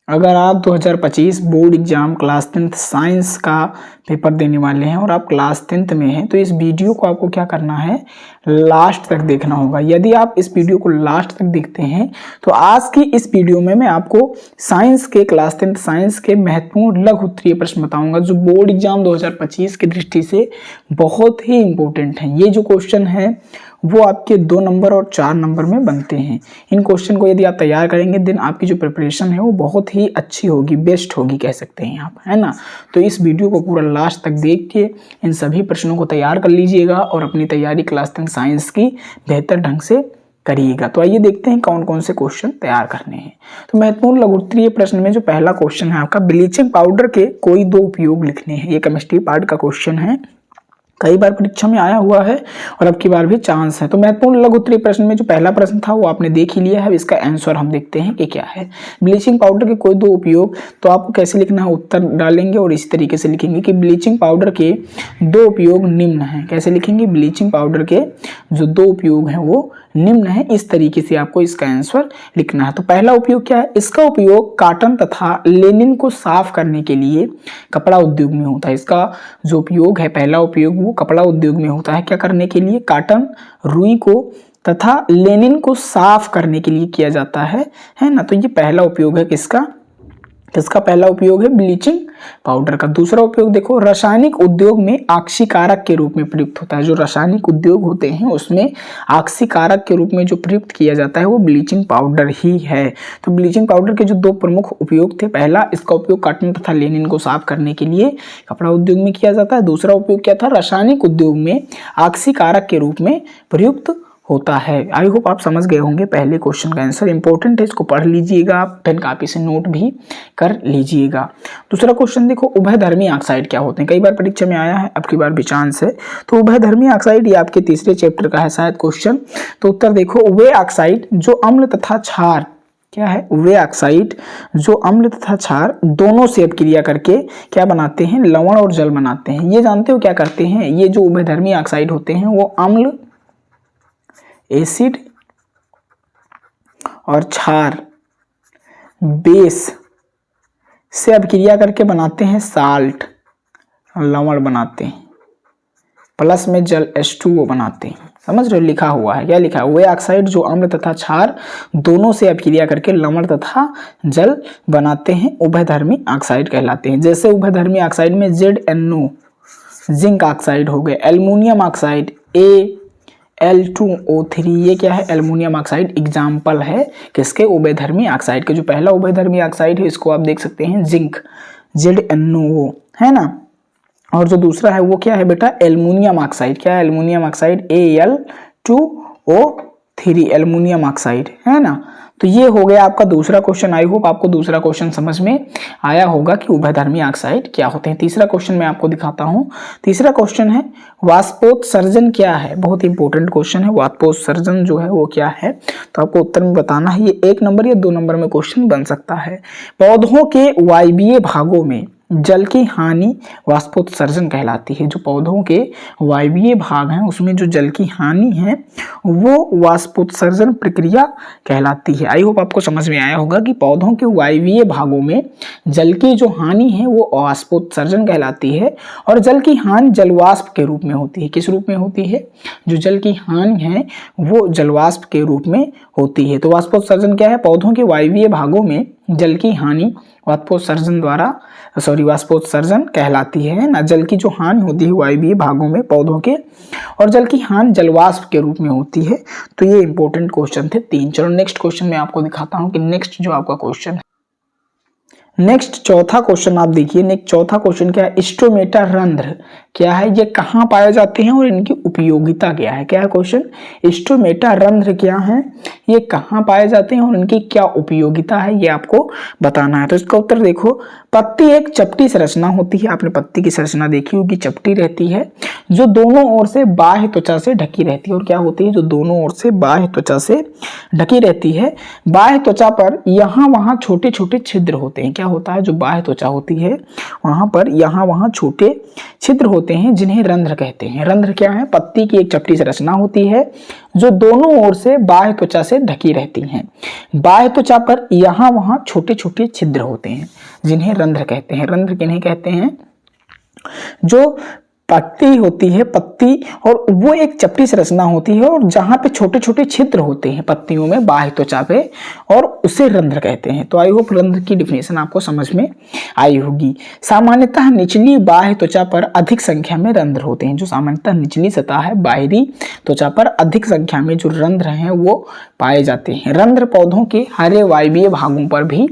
अगर आप 2025 board exam class 10th science का पेपर देने वाले हैं और आप क्लास 10th में हैं तो इस वीडियो को आपको क्या करना है, लास्ट तक देखना होगा। यदि आप इस वीडियो को लास्ट तक देखते हैं तो आज की इस वीडियो में मैं आपको साइंस के क्लास 10th साइंस के महत्वपूर्ण लघु उत्तरीय प्रश्न बताऊंगा जो बोर्ड एग्जाम 2025 की दृष्टि से बहुत ही इंपॉर्टेंट हैं। ये जो क्वेश्चन है वो आपके 2 नंबर और 4 नंबर में बनते हैं। इन क्वेश्चन को यदि आप तैयार करेंगे देन आपकी जो प्रिपरेशन है वो बहुत ही अच्छी होगी, बेस्ट होगी कह सकते हैं आप, है ना। तो इस वीडियो को पूरा लास्ट तक देख के इन सभी प्रश्नों को तैयार कर लीजिएगा और अपनी तैयारी क्लास 10 साइंस की बेहतर ढंग से करिएगा। तो आइए देखते हैं कौन कौन से क्वेश्चन तैयार करने हैं। तो महत्वपूर्ण लघु उत्तरीय प्रश्न में जो पहला क्वेश्चन है आपका, ब्लीचिंग पाउडर के कोई 2 उपयोग लिखने हैं। ये केमिस्ट्री पार्ट का क्वेश्चन है, कई बार परीक्षा में आया हुआ है और अब की बार भी चांस है। तो महत्वपूर्ण लघु उत्तरीय प्रश्न में जो पहला प्रश्न था वो आपने देख ही लिया है। इसका आंसर हम देखते हैं कि क्या है। ब्लीचिंग पाउडर के कोई 2 उपयोग, तो आपको कैसे लिखना है, उत्तर डालेंगे और इसी तरीके से लिखेंगे कि ब्लीचिंग पाउडर के 2 उपयोग निम्न हैं। कैसे लिखेंगे, ब्लीचिंग पाउडर के जो 2 उपयोग हैं वो निम्न है। इस तरीके से आपको इसका आंसर लिखना है। तो पहला उपयोग क्या है, इसका उपयोग कॉटन तथा लिनिन को साफ करने के लिए कपड़ा उद्योग में होता है। इसका जो उपयोग है, पहला उपयोग वो कपड़ा उद्योग में होता है। क्या करने के लिए, कॉटन, रुई को तथा लिनिन को साफ करने के लिए किया जाता है ना। तो ये पहला उपयोग है किसका, इसका पहला उपयोग है ब्लीचिंग पाउडर का। दूसरा उपयोग देखो, रासायनिक उद्योग में ऑक्सीकारक के रूप में प्रयुक्त होता है। जो रासायनिक उद्योग होते हैं उसमें ऑक्सीकारक के रूप में जो प्रयुक्त किया जाता है वो ब्लीचिंग पाउडर ही है। तो ब्लीचिंग पाउडर के जो 2 प्रमुख उपयोग थे, पहला इसका उपयोग कॉटन तथा लिनिन को साफ करने के लिए कपड़ा उद्योग में किया जाता है। दूसरा उपयोग क्या था, रासायनिक उद्योग में ऑक्सीकारक के रूप में प्रयुक्त होता है। आई होप आप समझ गए होंगे पहले क्वेश्चन का आंसर। इंपॉर्टेंट है, इसको पढ़ लीजिएगा, आप पेन कॉपी से नोट भी कर लीजिएगा। दूसरा क्वेश्चन देखो, उभयधर्मी ऑक्साइड क्या होते हैं। कई बार परीक्षा में आया है, अब की बार भी चांस है। तो उभयधर्मी ऑक्साइड ये आपके तीसरे चैप्टर का है शायद क्वेश्चन। तो उत्तर देखो, वे ऑक्साइड जो अम्ल तथा क्षार, क्या है, वे ऑक्साइड जो अम्ल तथा क्षार दोनों से अपक्रिया करके क्या बनाते हैं, लवण और जल बनाते हैं। ये जानते हो क्या करते हैं, ये जो उभयधर्मी ऑक्साइड होते हैं वो अम्ल, एसिड और क्षार, बेस से अभिक्रिया करके बनाते हैं साल्ट, लवण बनाते हैं, प्लस में जल H2O बनाते हैं। समझ रहे हो, लिखा हुआ है, क्या लिखा है, वे ऑक्साइड जो अम्ल तथा क्षार दोनों से अभिक्रिया करके लवण तथा जल बनाते हैं उभयधर्मी ऑक्साइड कहलाते हैं। जैसे उभयधर्मी ऑक्साइड में ZNO जिंक ऑक्साइड हो गए, एल्युमिनियम ऑक्साइड Al2O3, ये क्या है, एल्युमिनियम ऑक्साइड एग्जाम्पल है किसके, उभयधर्मी ऑक्साइड के। जो पहला उभयधर्मी ऑक्साइड है इसको आप देख सकते हैं जिंक, ZNO, है ना। और जो दूसरा है वो क्या है बेटा, एल्युमिनियम ऑक्साइड, क्या है, aluminium oxide Al2O3, aluminium oxide, है ना। तो ये हो गया आपका दूसरा क्वेश्चन। आई होप आपको दूसरा क्वेश्चन समझ में आया होगा कि उभयधर्मी ऑक्साइड क्या होते हैं। तीसरा क्वेश्चन मैं आपको दिखाता हूं। तीसरा क्वेश्चन है, वाष्पोत्सर्जन क्या है। बहुत इंपॉर्टेंट क्वेश्चन है, वाष्पोत्सर्जन जो है वो क्या है, तो आपको उत्तर में बताना है। ये 1 नंबर या 2 नंबर में क्वेश्चन बन सकता है। पौधों के वायवीय भागों में जल की हानि वाष्पोत्सर्जन कहलाती है। जो पौधों के वायवीय भाग हैं उसमें जो जल की हानि है वो वाष्पोत्सर्जन प्रक्रिया कहलाती है। आई होप आपको समझ में आया होगा कि पौधों के वायवीय भागों में जल की जो हानि है वो वाष्पोत्सर्जन कहलाती है। और जल की हानि जलवाष्प के रूप में होती है। किस रूप में होती है, जो जल की हानि है वो जलवाष्प के रूप में होती है। तो वाष्पोत्सर्जन क्या है, पौधों के वायवीय भागों में जल की हानि वाष्पोत्सर्जन कहलाती है ना। जल की जो हानि होती है वायवीय भागों में पौधों के, और जल की हानि जलवाष्प के रूप में होती है। तो ये इंपॉर्टेंट क्वेश्चन थे 3। चलो नेक्स्ट क्वेश्चन मैं आपको दिखाता हूं कि नेक्स्ट जो आपका क्वेश्चन है, नेक्स्ट चौथा क्वेश्चन आप देखिए। नेक्स्ट चौथा क्वेश्चन क्या है, स्टोमेटा रंध्र क्या है, ये कहाँ पाए जाते हैं और इनकी उपयोगिता क्या है। क्या है क्वेश्चन, स्टोमेटा रंध्र क्या है, ये कहाँ पाए जाते हैं और इनकी क्या उपयोगिता है, ये आपको बताना है। तो इसका उत्तर देखो, पत्ती एक चपटी संरचना होती है। आपने पत्ती की संरचना देखी होगी, चपटी रहती है जो दोनों ओर से बाह्य त्वचा से ढकी रहती है। और क्या होती है, जो दोनों ओर से बाह्य त्वचा से ढकी रहती है। बाह्य त्वचा पर यहाँ वहाँ छोटे छोटे छिद्र होते हैं। क्या होता है, जो बाह्य त्वचा होती है वहाँ पर वहाँ छोटे छिद्र होते हैं जिन्हें रंध्र कहते हैं। रंध्र क्या है? पत्ती की एक चपटी से रचना होती है जो दोनों ओर से बाह्य त्वचा से ढकी रहती हैं। बाह्य त्वचा पर वहाँ छोटे छोटे छिद्र होते हैं जिन्हें रंध्र कहते हैं। रंध्र किन्हें कहते हैं? जो पत्ती होती है, पत्ती, और वो एक चपटी से रचना होती है और जहां पे छोटे छोटे छिद्र होते हैं पत्तियों में बाह्य त्वचा पे, और उसे रंध्र कहते हैं। तो आई होप रंध्र की डिफिनेशन आपको समझ में आई होगी। सामान्यतः निचली बाह्य त्वचा पर अधिक संख्या में रंध्र होते हैं। जो सामान्यतः निचली सतह है बाहरी त्वचा पर अधिक संख्या में जो रंध्र हैं वो पाए जाते हैं। रंध्र पौधों के हरे वायवीय भागों पर भी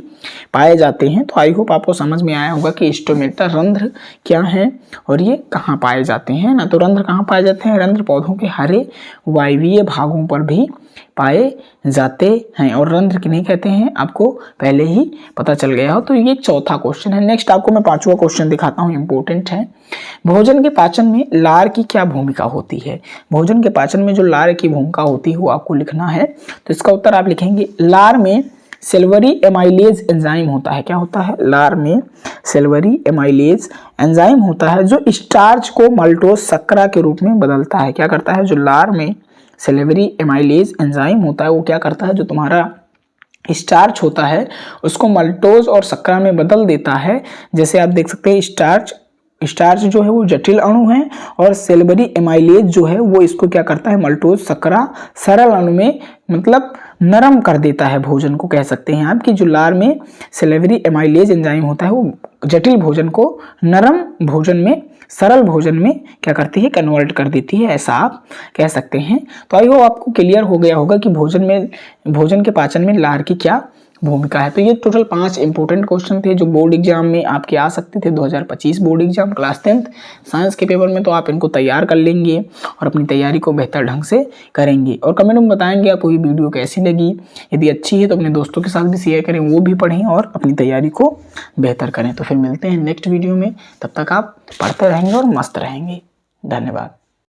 पाए जाते हैं। तो आई होप आपको समझ में आया होगा कि स्टोमेटा रंध्र क्या है और ये कहाँ पाए जाते हैं ना। तो रंध्र कहाँ पाए जाते हैं? रंध्र पौधों के हरे वायवीय भागों पर भी पाए जाते हैं। और रंध्र किन्हें कहते हैं आपको पहले ही पता चल गया हो। तो ये चौथा क्वेश्चन है। नेक्स्ट आपको मैं पांचवा क्वेश्चन दिखाता हूँ, इंपॉर्टेंट है। भोजन के पाचन में लार की क्या भूमिका होती है? भोजन के पाचन में जो लार की भूमिका होती है वो आपको लिखना है। तो इसका उत्तर आप लिखेंगे, लार में सिल्वरी एमाइलेज एंजाइम होता है। क्या होता है? लार में सिल्वरी एमाइलेज एंजाइम होता है जो स्टार्च को मल्टोज शर्करा के रूप में बदलता है। क्या करता है? जो लार में सिल्वरी एमाइलेज एंजाइम होता है वो क्या करता है? जो तुम्हारा स्टार्च होता है उसको मल्टोज और शर्करा में बदल देता है। जैसे आप देख सकते हैं स्टार्च जो है वो जटिल अणु है और सिल्वरी एमाइलेज जो है वो इसको क्या करता है? मल्टोज शर्करा सरल अणु में मतलब नरम कर देता है भोजन को। कह सकते हैं आप कि जो लार में सिल्वरी एमाइलेज एंजाइम होता है वो जटिल भोजन को नरम भोजन में, सरल भोजन में क्या करती है? कन्वर्ट कर देती है, ऐसा आप कह सकते हैं। तो आई होप आपको क्लियर हो गया होगा कि भोजन के पाचन में लार की क्या भूमिका है। तो ये टोटल 5 इंपॉर्टेंट क्वेश्चन थे जो बोर्ड एग्जाम में आपके आ सकते थे। 2025 board exam class 10th science के पेपर में। तो आप इनको तैयार कर लेंगे और अपनी तैयारी को बेहतर ढंग से करेंगे और कमेंट में बताएंगे आपको ये वीडियो कैसी लगी। यदि अच्छी है तो अपने दोस्तों के साथ भी शेयर करें, वो भी पढ़ें और अपनी तैयारी को बेहतर करें। तो फिर मिलते हैं नेक्स्ट वीडियो में, तब तक आप पढ़ते रहेंगे और मस्त रहेंगे। धन्यवाद।